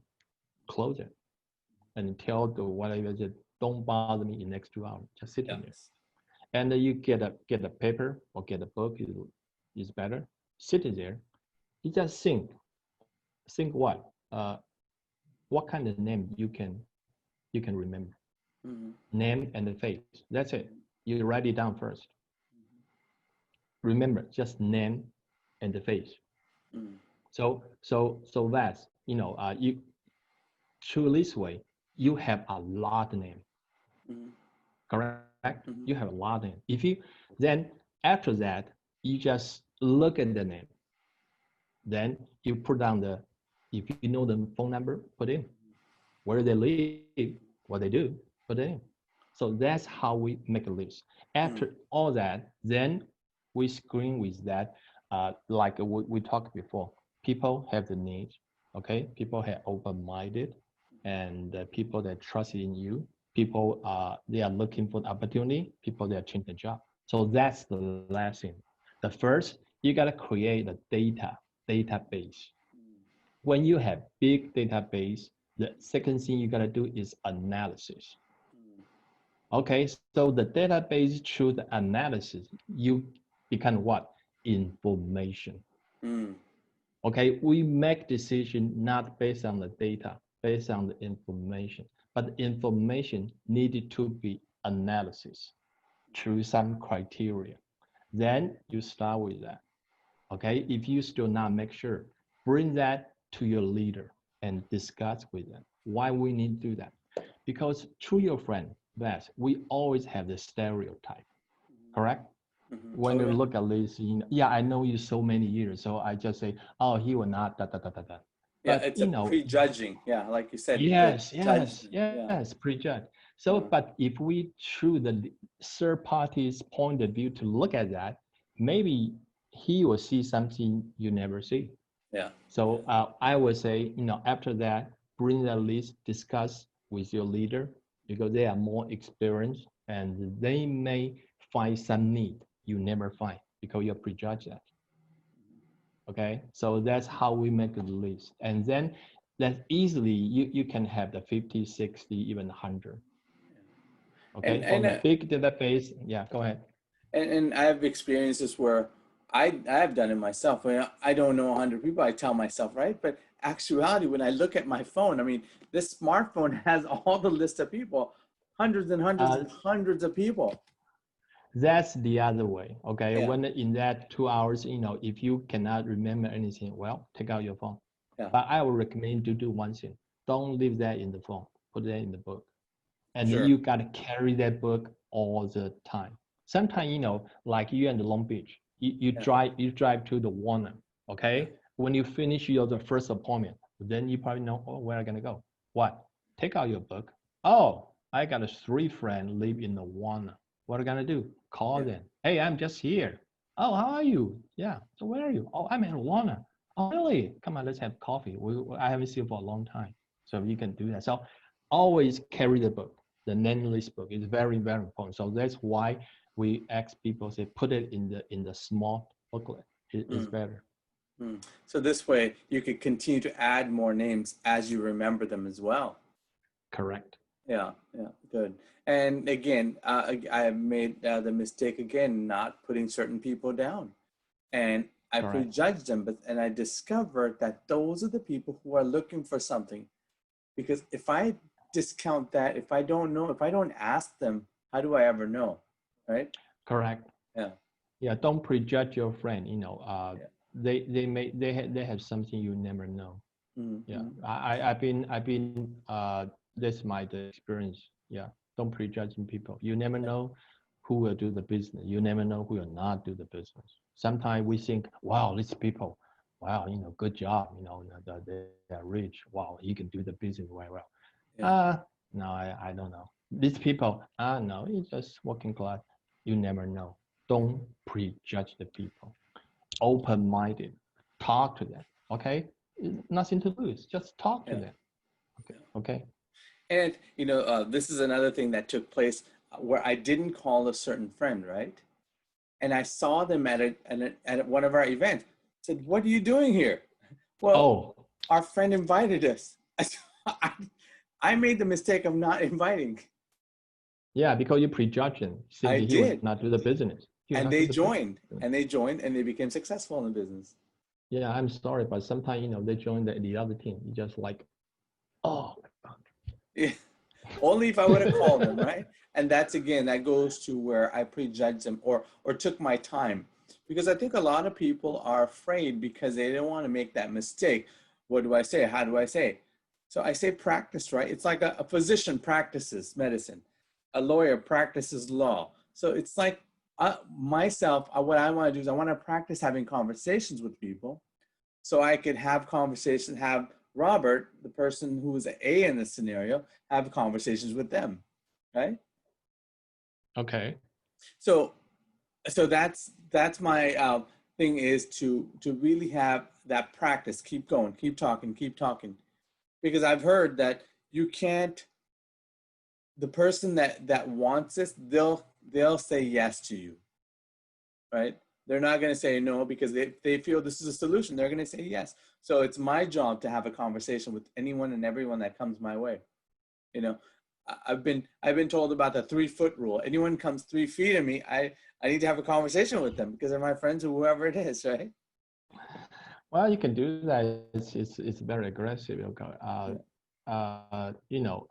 close it, and tell the whatever it is, don't bother me in the next 2 hours. Just sit in there, and then you get a paper or get a book is better. Sit in there. You just think what kind of name you can remember. Name and the face. That's it. You write it down first. Remember, just name and the face. Mm. So that's, you through this way, you have a lot of name, Mm. correct? Mm. You have a lot of name. If you, then after that, you just look at the name. Then you put down if you know the phone number, put in. Where they live, what they do, put in. So that's how we make a list. After all that, then we screen with that, like we talked before. People have the needs, okay? People have open-minded, and people that trust in you. People they are looking for the opportunity. People that change the job. So that's the last thing. The first, you gotta create a database. When you have big database, the second thing you gotta do is analysis. Okay, so the database through the analysis, you become what? Information. Mm. Okay, we make decision not based on the data, based on the information, but the information needed to be analysis through some criteria. Then you start with that. Okay, if you still not make sure, bring that to your leader and discuss with them why we need to do that. Because through your friend, Beth, we always have the stereotype, correct? When Oh, you yeah. look at this, yeah, I know you so many years, so I just say, oh, he will not, da, da, da, da, da. Yeah, But, it's a prejudging. Yeah, like you said, the yes, yes, judgment. Yeah. yes, prejudge. So, but if we through the third party's point of view to look at that, maybe he will see something you never see. Yeah. So I would say, after that, bring the list, discuss with your leader because they are more experienced and they may find some need you never find because you prejudge that. Okay, so that's how we make the list. And then that easily you can have the 50, 60, even 100. And Okay, from and the uh, big database, yeah, go ahead. and I have experiences where I've done it myself. When I don't know 100 people, I tell myself, right? But actuality, when I look at my phone, I mean, this smartphone has all the list of people, hundreds and hundreds Uh, and hundreds of people. That's the other way. Okay. Yeah, When in that 2 hours, if you cannot remember anything, well, take out your phone. yeah, But I would recommend to do one thing. Don't leave that in the phone. Put that in the book. And sure. you got to carry that book all the time. Sometimes, like you in the Long Beach, Yeah, you drive to the Warner. yeah, Okay. When you finish the first appointment, then you probably know, oh, where I'm going to go. What? Take out your book. Oh, I got a 3 friend live in the Warner. What are you going to do? Call yeah, them. Hey, I'm just here. Oh, how are you? Yeah. So where are you? Oh, I'm in Warner. Oh, really? Come on, let's have coffee. I haven't seen you for a long time. So you can do that. So always carry the book. The name list book is very, very important. So that's why we ask people, say, put it in the small booklet. It's mm, better. So this way you could continue to add more names as you remember them as well. Correct. Yeah, yeah, good. And again, I have made the mistake again, not putting certain people down. And I Correct. prejudged them, and I discovered that those are the people who are looking for something. Because if I discount that, if I don't know, if I don't ask them, how do I ever know? Right? Correct. Yeah. Yeah. Don't prejudge your friend. Yeah. They have something you never know. Yeah. Mm-hmm. I've been that's my experience. Yeah. Don't prejudging people. You never Yeah. know who will do the business. You never know who will not do the business. Sometimes we think, wow, these people, wow, good job. They are rich. Wow, he can do the business very well. Yeah. No, I don't know. These people, no, it's just working class. You never know. Don't prejudge the people. Open-minded. Talk to them. Okay? Nothing to lose. Just talk to Yeah. them. Okay. Yeah. Okay. And this is another thing that took place where I didn't call a certain friend, right? And I saw them at one of our events. I said, "What are you doing here?" Well, Oh, our friend invited us. I, I made the mistake of not inviting. yeah, because you prejudge him, I thinking he will did. not do the business. He will And not do they the business. joined, and they became successful in the business. Yeah, I'm sorry, but sometimes they join the other team. You just like, oh Yeah. Only if I would have called them, my God. right? And that goes to where I prejudged them or took my time. because I think a lot of people are afraid because they don't want to make that mistake. What do I say? How do I say? So I say practice, right? It's like a physician practices medicine, a lawyer practices law. So it's like myself, what I want to do is I want to practice having conversations with people so I could have conversations, have Robert, the person who is A in this scenario, have conversations with them, right? Okay. So that's my thing, is to really have that practice. Keep going, keep talking, because I've heard that you can't. The person that wants this, they'll say yes to you, right? They're not going to say no because they feel this is a solution. They're going to say yes. So it's my job to have a conversation with anyone and everyone that comes my way. You know, I've been told about the 3-foot rule. Anyone comes 3 feet of me, I need to have a conversation with them because they're my friends or whoever it is, right? Well, you can do that. It's very aggressive. Okay. You know,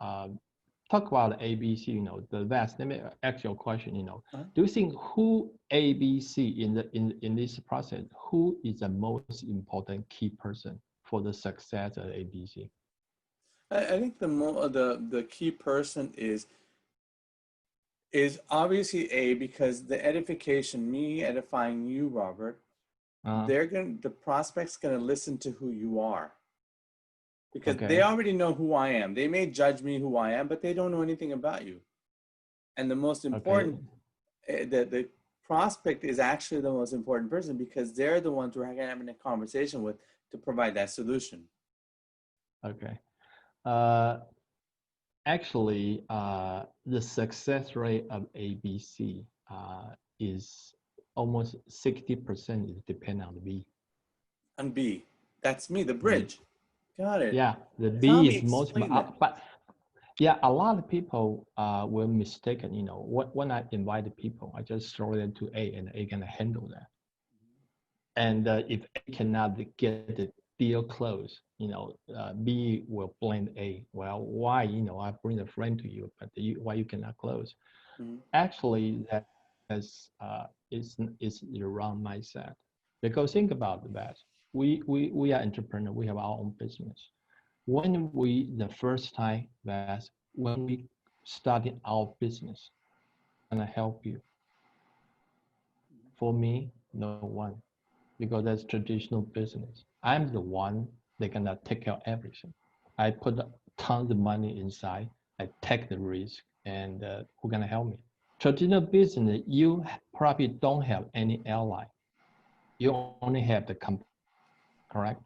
talk about ABC. You know, the best. Let me ask you a question. You know, do you think who ABC in this process? Who is the most important key person for the success of ABC? I think the key person is obviously A, because the edification, me edifying you, Robert, the prospect's gonna listen to who you are. Because they already know who I am. They may judge me who I am, but they don't know anything about you. And the most important, the prospect is actually the most important person because they're the ones we're having a conversation with to provide that solution. Okay. Actually, the success rate of ABC is almost 60% is dependent on B. On B. That's me, the bridge. Got it. Yeah, the Tell B me, is most, but yeah, a lot of people were mistaken. You know, when I invited people, I just throw them to A and A can handle that. And if A cannot get the deal closed, you know, B will blame A. Well, why? You know, I bring a friend to you, but why you cannot close? Actually, that is the wrong mindset. Because think about that. We are entrepreneurs. We have our own business. When the first time that when we started our business, and I help you. For me, no one, because that's traditional business. I'm the one that gonna take care of everything. I put tons of money inside. I take the risk, and who gonna help me? Traditional business, you probably don't have any ally. You only have the company, correct?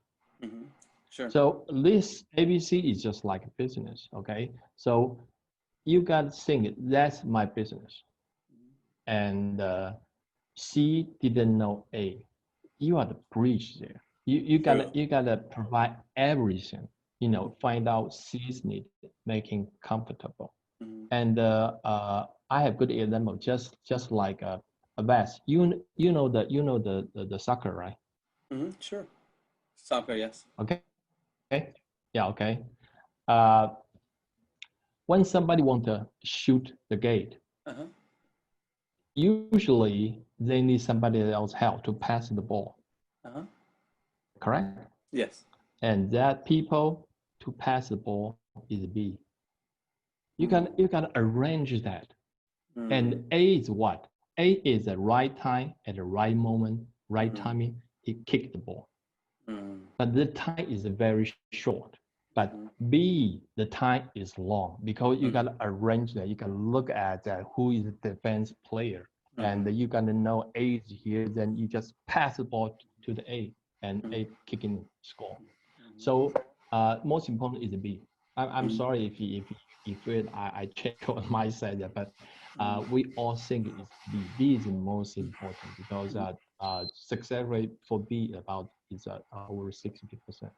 Sure. So this ABC is just like a business, okay? So you got to think that's my business, and C didn't know A. You are the bridge there. You gotta provide everything. You know, find out C's need, making comfortable. And I have good example, just like a vest. You know the soccer, right? Sure. Soccer, yes. Okay. Yeah. Okay. When somebody want to shoot the gate, usually they need somebody else help to pass the ball. Correct? Yes. And that people to pass the ball is B. You can arrange that. And A is what? A is the right time at the right moment, right timing. He kicked the ball. But the time is very short. But B, the time is long because you got to arrange that. You can look at that, who is the defense player. And you got to know A is here. Then you just pass the ball to the A and A kicking score. So most important is the B. I'm sorry if I check on my side, but we all think it's B. B is the most important because success rate for B is over 60%.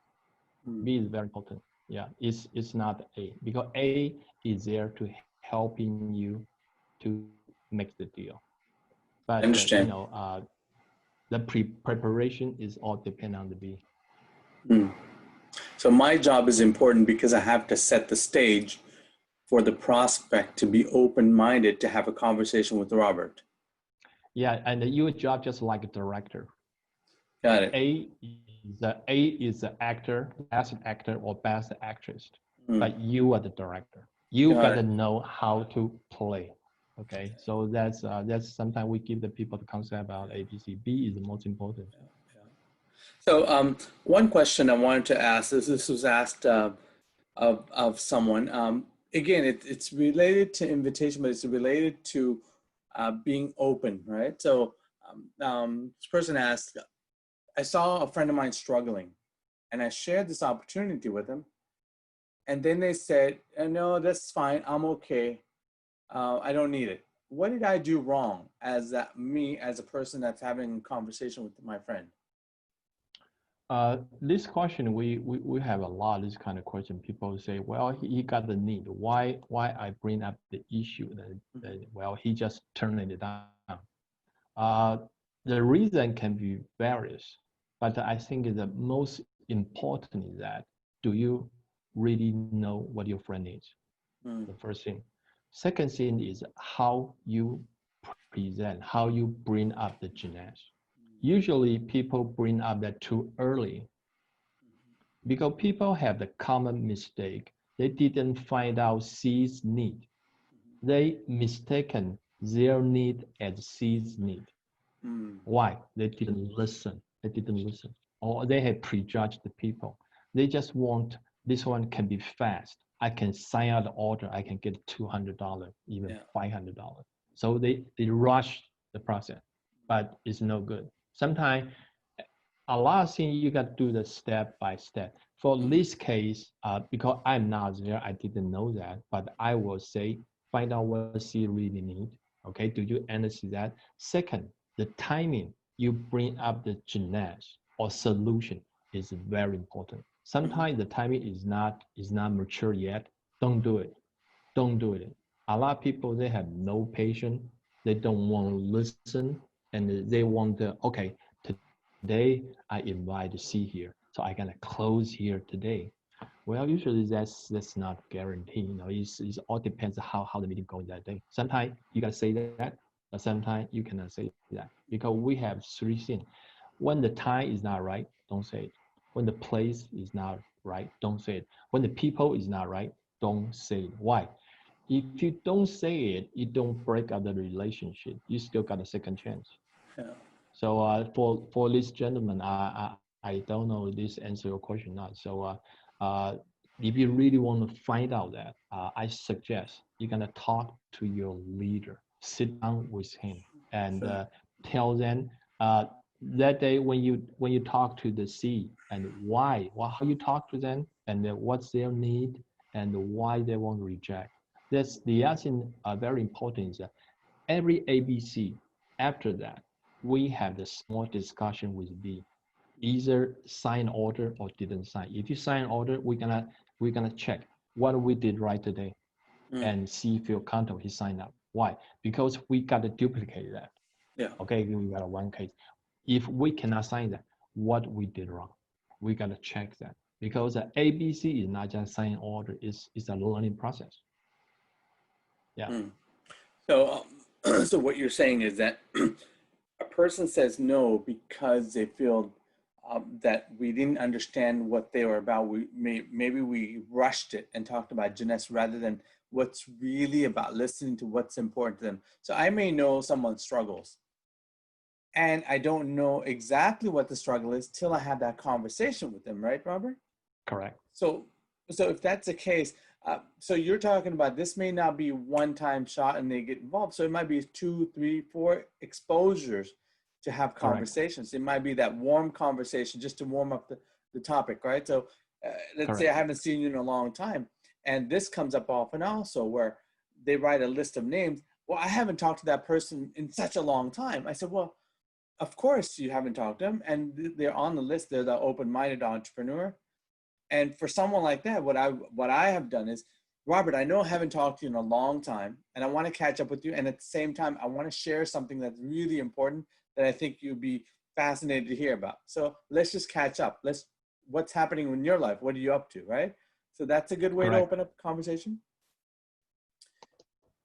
B is very important. Yeah, it's not A because A is there to helping you to make the deal. But understand. The preparation is all depend on the B. So my job is important because I have to set the stage for the prospect to be open-minded to have a conversation with Robert. Yeah, and your job just like a director. Got it. A is the actor, best actor or best actress, Mm, but you are the director. You got got to it. know how to play. Okay, so that's sometimes we give the people the concept about A, B, C. B is the most important. So one question I wanted to ask is this was asked of someone. Again, it's related to invitation, but it's related to being open, right? So this person asked, I saw a friend of mine struggling, and I shared this opportunity with him, and then they said, "No, that's fine. I'm okay. I don't need it." What did I do wrong as me as a person that's having a conversation with my friend? This question we have a lot of this kind of question. People say, well, he got the need. Why I bring up the issue that well he just turned it down. Uh, the reason can be various, but I think the most important is that do you really know what your friend needs? Mm, The first thing. Second thing is how you present, how you bring up the genius. Usually people bring up that too early because people have the common mistake. They didn't find out C's need. They mistaken their need as C's need. mm, Why? They didn't listen. They didn't listen. Or they have prejudged the people. They just want this one can be fast. I can sign out the order. I can get $200, even yeah. $500. So they rush the process, but it's no good. Sometimes a lot of things you got to do the step by step. For Mm, this case, because I'm not there, I didn't know that, but I will say, find out what she really need. Okay, do you understand that? Second, the timing you bring up the genius or solution is very important. mhm, Sometimes the timing is not mature yet. Don't do it. Don't do it. A lot of people they have no patience. They don't want to listen, and they want to okay. Today I invite to see here, so I gonna close here today. Well, usually that's not guaranteed. It's all depends on how the meeting going that day. Sometimes you gotta say that, but sometimes you cannot say that because we have three things. When the time is not right, don't say it. When the place is not right, don't say it. When the people is not right, don't say it. Why? If you don't say it, you don't break up the relationship. You still got a second chance. yeah. So for this gentleman, I don't know if this answer your question or not. So if you really want to find out that, I suggest you're gonna talk to your leader, sit down with him, and Sure. tell them that day when you talk to the C and why, how you talk to them, and what's their need and why they want to reject. That's the other thing very important is that every ABC after that we have the small discussion with B, either sign order or didn't sign. If you sign order, we're gonna check what we did right today Mm, and see if your contact he signed up. Why? Because we got to duplicate that. yeah. Okay, we got a one case. If we cannot sign that, what we did wrong, we got to check that because the ABC is not just sign order; it's a learning process. Yeah, Mm. So, so what you're saying is that a person says no because they feel that we didn't understand what they were about. Maybe we rushed it and talked about Jeunesse rather than what's really about listening to what's important to them. So I may know someone struggles, and I don't know exactly what the struggle is till I have that conversation with them, right, Robert? correct. So, so if that's the case, so you're talking about this may not be one-time shot and they get involved. So it might be two, three, four exposures to have Correct. conversations. It might be that warm conversation just to warm up the topic, right? So let's say I Correct. haven't seen you in a long time, and this comes up often also where they write a list of names. Well, I haven't talked to that person in such a long time. I said, well, of course you haven't talked to them, and they're on the list. They're the open-minded entrepreneur. And for someone like that, what I have done is, Robert, I know I haven't talked to you in a long time, and I want to catch up with you. And at the same time, I want to share something that's really important that I think you'd be fascinated to hear about. So let's just catch up. What's happening in your life? What are you up to, right? So that's a good way to Correct. open up a conversation.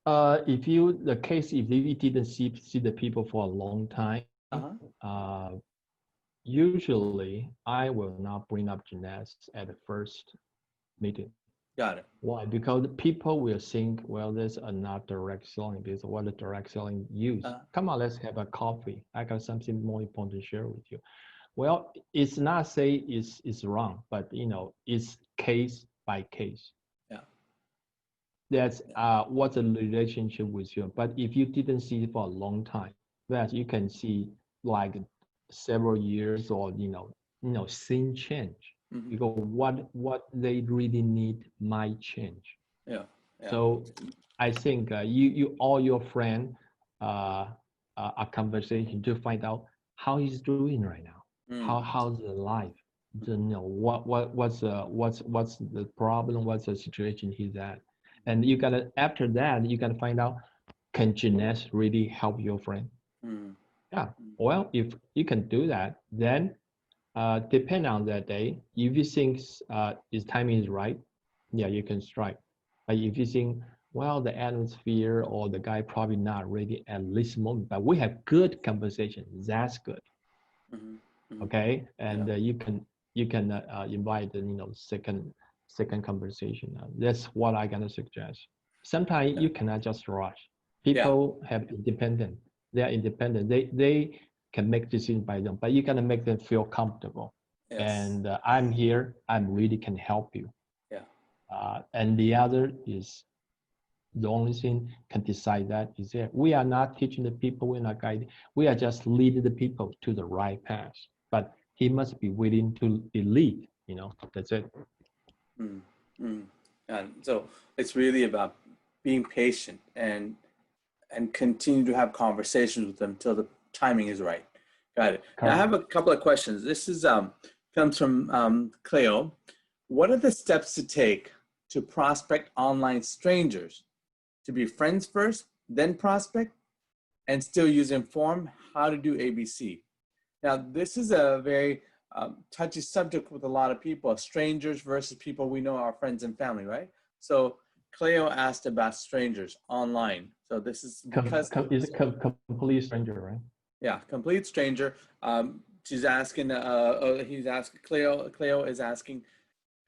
If you didn't see the people for a long time, uh, usually I will not bring up gymnastics at the first meeting. Got it. Why? Because people will think, well, there's not direct selling. Because what the direct selling use? Come on, let's have a coffee. I got something more important to share with you. Well, it's not say it's wrong, but it's case by case. Yeah. That's what's the relationship with you. But if you didn't see it for a long time, that you can see like several years or scene change. Because what they really need might change. Yeah. So I think you all your friend a conversation to find out how he's doing right now. How's the life? What's the problem? What's the situation he's at? And after that you gotta find out, can gymnastics really help your friend? Yeah. Well, if you can do that, then depend on that day. If you think his timing is right, yeah, you can strike. But if you think, well, the atmosphere or the guy probably not ready at this moment, but we have good conversation, that's good. Okay, and you can invite second conversation. That's what I gonna suggest. Sometimes you cannot just rush. People have independent. They are independent. They can make decisions by them, but you gotta make them feel comfortable. And I'm here. I'm really can help you. And the other is the only thing can decide that is that we are not teaching the people, we're not guiding. We are just leading the people to the right path. But he must be willing to be lead. That's it. And so it's really about being patient and continue to have conversations with them until the timing is right. Got it. Now, I have a couple of questions. This is comes from Cleo. What are the steps to take to prospect online strangers? To be friends first, then prospect, and still use Inform how to do ABC. Now, this is a very touchy subject with a lot of people, strangers versus people we know, our friends and family, right? So Cleo asked about strangers online. So this is because is a complete stranger, right? Yeah, complete stranger. She's asking. He's asking. Cleo is asking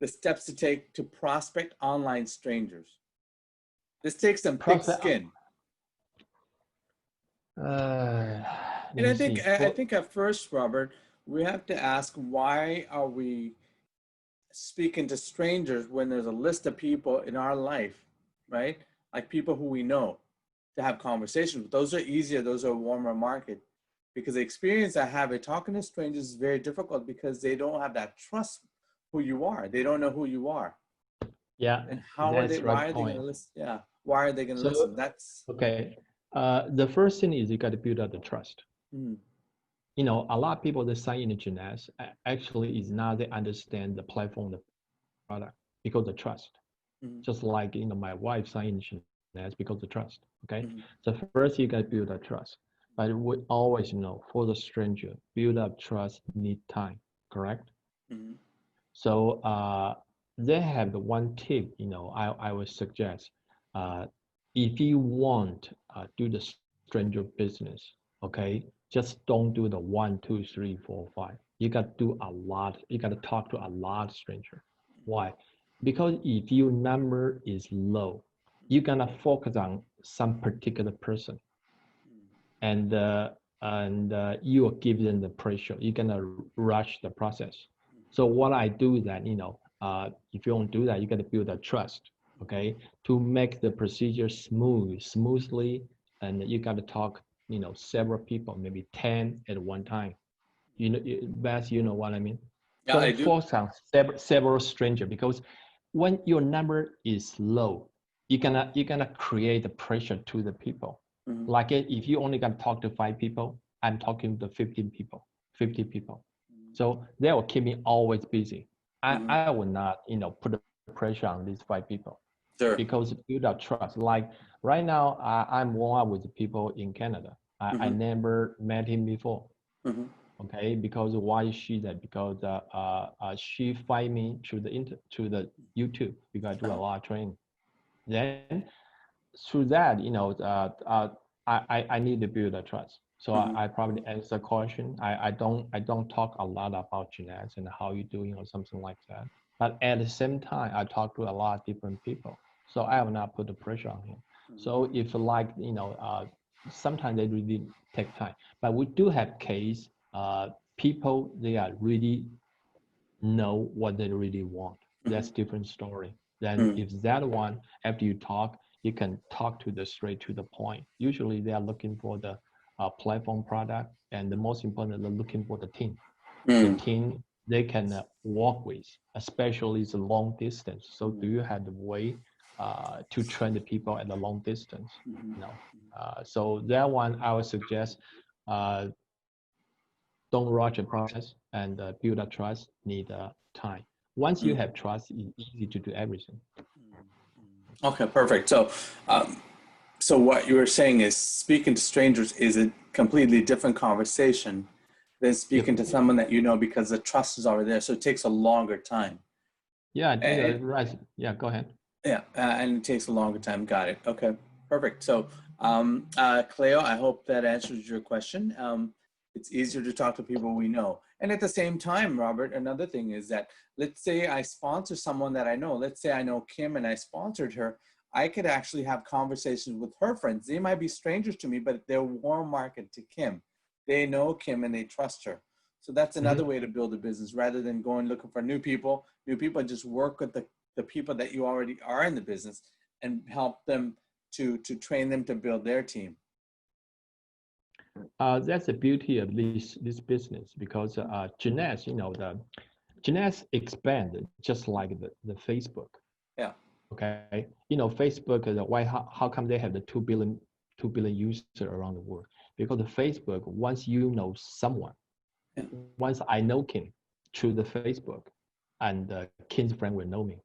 the steps to take to prospect online strangers. This takes some thick skin. And I think at first, Robert, we have to ask, why are we speaking to strangers when there's a list of people in our life, right? Like people who we know, to have conversations with. Those are easier. Those are a warmer market. Because the experience I have at talking to strangers is very difficult because they don't have that trust who you are. They don't know who you are. Yeah. And why are they going to listen? Yeah. Why are they going to listen? That's okay. The first thing is you got to build up the trust. A lot of people that sign in the gymnast actually is not they understand the platform, the product, because of trust. Just like my wife signed in gymnast because of trust. Okay. So first you got to build up trust. But we always know for the stranger, build up trust need time, correct? So they have the one tip, I would suggest. If you want do the stranger business, okay, just don't do the 1, 2, 3, 4, 5. You got to do a lot. You got to talk to a lot of stranger. Why? Because if your number is low, you're gonna focus on some particular person. And you will give them the pressure. You're gonna rush the process. So what I do is that if you don't do that, you got to build a trust, okay, to make the procedure smoothly, and you got to talk, several people, maybe 10 at one time. Beth, you know what I mean? Yeah, don't I do. focus on several strangers, because when your number is low, you're gonna create the pressure to the people. Like if you only got to talk to 5 people, I'm talking to 15 people, 50 people. So they will keep me always busy. I will not, put the pressure on these 5 people. Sure. Because build up trust. Like right now, I'm warm up with the people in Canada. I never met him before. Okay, because why is she that? Because she find me through the YouTube, because I do a lot of training. Then through that, I need to build a trust. So I probably answer the question. I don't talk a lot about Jeanette and how you doing or something like that. But at the same time, I talk to a lot of different people. So I will not put the pressure on him. So if like, sometimes they really take time. But we do have case, people, they are really know what they really want. That's different story. Then if that one, after you talk, you can talk to the straight to the point. Usually they are looking for the platform product, and the most important, they're looking for the team. The team they can work with, especially the long distance. So do you have the way to train the people at the long distance? No. So that one I would suggest, don't rush the process, and build a trust need time. Once you have trust, it's easy to do everything. Okay, perfect. So what you were saying is speaking to strangers is a completely different conversation than speaking to someone that you know, because the trust is already there. So it takes a longer time. Yeah, right. Yeah, go ahead. Yeah, and it takes a longer time. Got it. Okay, perfect. So, Cleo, I hope that answers your question. It's easier to talk to people we know. And at the same time, Robert, another thing is that, let's say I sponsor someone that I know. Let's say I know Kim and I sponsored her. I could actually have conversations with her friends. They might be strangers to me, but they're warm market to Kim. They know Kim and they trust her. So that's another way to build a business, rather than going looking for new people. New people, just work with the people that you already are in the business and help them to train them to build their team. That's the beauty of this business, because Jeanette, the Jeanette expand just like the Facebook. Yeah. Okay. Facebook is why how come they have the 2 billion users around the world? Because the Facebook, once you know someone, once I know Kim through the Facebook, and Kim's friend will know me.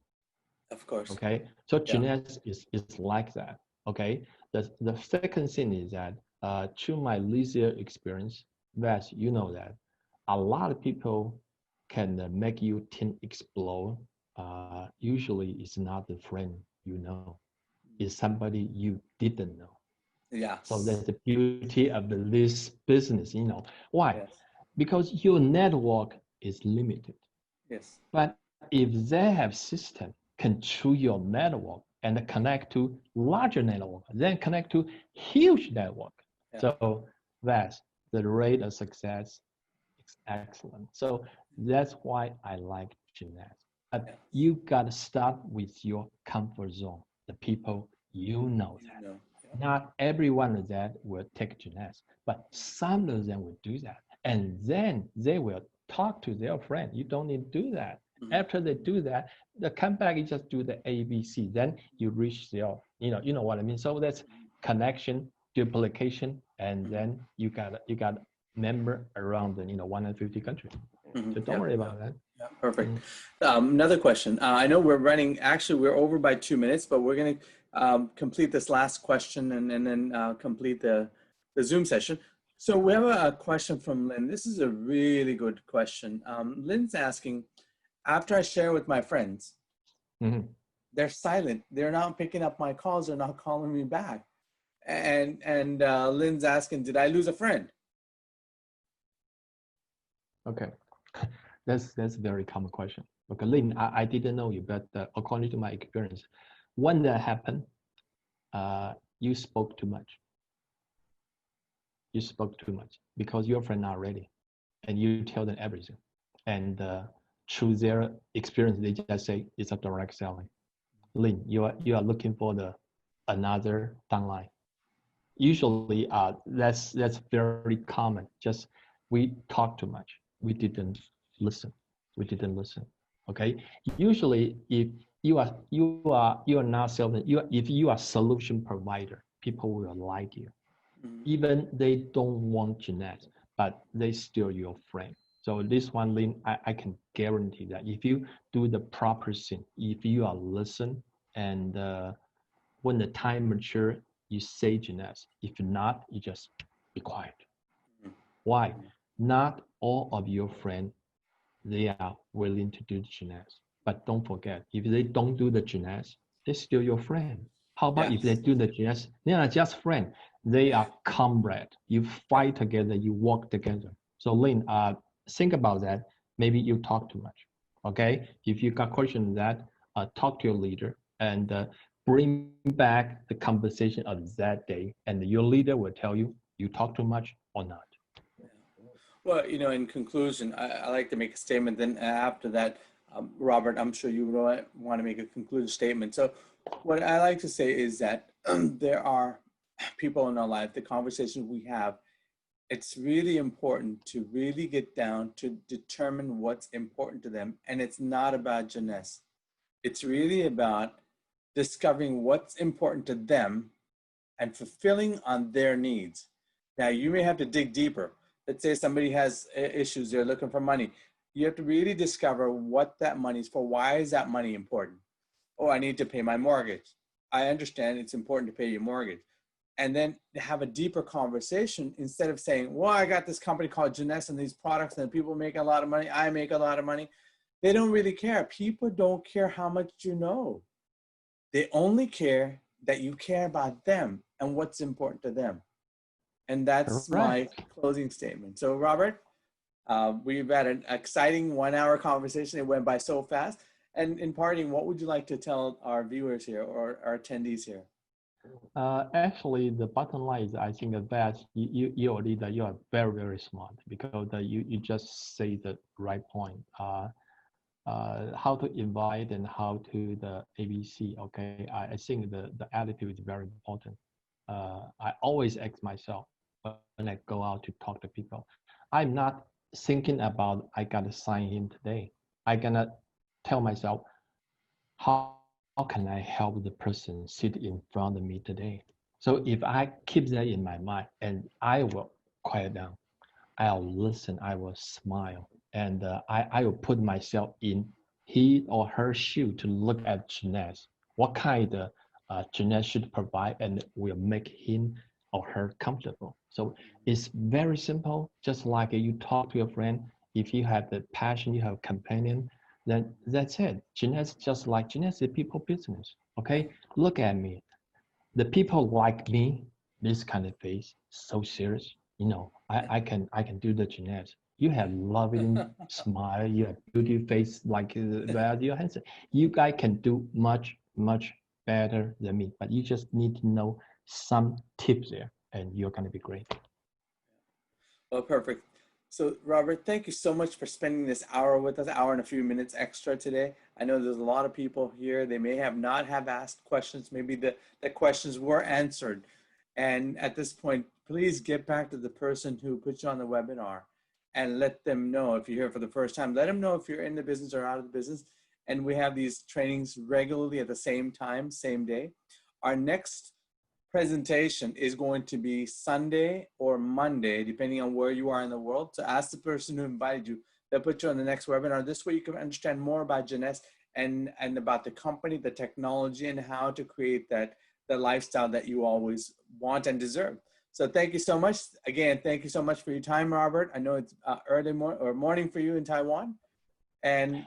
Of course. Okay. So Jeanette is like that. Okay. The second thing is that through my leisure experience, that that a lot of people can make you think explore. Usually it's not the friend you know, it's somebody you didn't know. Yeah. So that's the beauty of this business. Why? Yes. Because your network is limited. Yes. But if they have system control your network and connect to larger network, then connect to huge network. Yeah. So that's the rate of success is excellent. So that's why I like Jeanette. But you got to start with your comfort zone, the people you know that. Not everyone of that will take Jeanette, but some of them will do that. And then they will talk to their friend. You don't need to do that. After they do that, the comeback, you just do the ABC. Then you reach their, you know what I mean? So that's connection, duplication, and then you got member around the 150 countries. So don't worry about that. Yeah, perfect. Another question. I know we're over by 2 minutes, but we're going to complete this last question and then complete the Zoom session. So we have a question from Lynn. This is a really good question. Lynn's asking, after I share with my friends, they're silent. They're not picking up my calls. They're not calling me back. And Lynn's asking, did I lose a friend? Okay. That's a very common question. Okay, Lynn, I didn't know you, but according to my experience, when that happened, you spoke too much. You spoke too much because your friend not ready, and you tell them everything, and through their experience, they just say it's a direct selling. Lynn, you are looking for another downline. Usually, that's very common. Just we talk too much. We didn't listen. Okay. Usually, if you are not selling, if you are solution provider, people will like you. Even they don't want Jeanette, but they still your friend. So this one, Lynn, I can guarantee that if you do the proper thing, if you are listen, and when the time mature, you say Jeanette. If not, you just be quiet. Why? Not all of your friends, they are willing to do the Jeanette. But don't forget, if they don't do the Jeanette, they're still your friend. How about if they do the GS? They are just friends. They are comrade. You fight together, you work together. So Lynn, think about that. Maybe you talk too much. Okay? If you got questions on that, talk to your leader and bring back the conversation of that day, and your leader will tell you talk too much or not. Well, in conclusion, I like to make a statement. Then after that, Robert, I'm sure you want to make a concluding statement. So what I like to say is that there are people in our life, the conversations we have, it's really important to really get down to determine what's important to them. And it's not about Jeunesse. It's really about discovering what's important to them and fulfilling on their needs. Now, you may have to dig deeper. Let's say somebody has issues, they're looking for money. You have to really discover what that money is for. Why is that money important? Oh, I need to pay my mortgage. I understand it's important to pay your mortgage. And then have a deeper conversation instead of saying, well, I got this company called Jeunesse and these products and people make a lot of money. I make a lot of money. They don't really care. People don't care how much you know. They only care that you care about them and what's important to them. And that's my closing statement. So Robert, we've had an exciting 1 hour conversation. It went by so fast. And in parting, what would you like to tell our viewers here or our attendees here? Actually, the bottom line is, I think that you're a leader, you are very, very smart because you just say the right point. How to invite and how to the ABC, okay? I think the attitude is very important. I always ask myself when I go out to talk to people, I'm not thinking about I got to sign him today. I gonna tell myself, how can I help the person sit in front of me today? So if I keep that in my mind, and I will quiet down, I'll listen, I will smile, and I will put myself in he or her shoe to look at Jeunesse, what kind of Jeunesse should provide, and will make him or her comfortable. So it's very simple, just like you talk to your friend. If you have the passion, you have a companion, then that's it. Jeunesse, just like Jeunesse, is people business. Okay, look at me. The people like me, this kind of face, so serious. I can do the Jeunesse. You have loving smile, you have beauty face like you're handsome. You guys can do much better than me, but you just need to know some tips there, and you're gonna be great. Well, perfect. So Robert, thank you so much for spending this hour with us, hour and a few minutes extra today. I know there's a lot of people here. They may not have asked questions. Maybe the questions were answered. And at this point, please get back to the person who put you on the webinar and let them know. If you're here for the first time, let them know if you're in the business or out of the business. And we have these trainings regularly at the same time, same day. Our next presentation is going to be Sunday or Monday, depending on where you are in the world. So ask the person who invited you. They'll put you on the next webinar. This way you can understand more about Jeunesse and about the company, the technology, and how to create the lifestyle that you always want and deserve. So thank you so much. Again, thank you so much for your time, Robert. I know it's early morning for you in Taiwan. And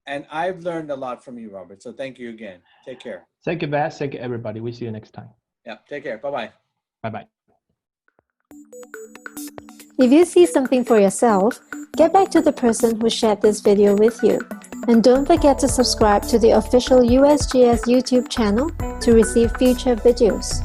I've learned a lot from you, Robert. So thank you again. Take care. Thank you, Beth. Thank you, everybody. We'll see you next time. Yeah, take care. Bye-bye. Bye-bye. If you see something for yourself, get back to the person who shared this video with you. And don't forget to subscribe to the official USGS YouTube channel to receive future videos.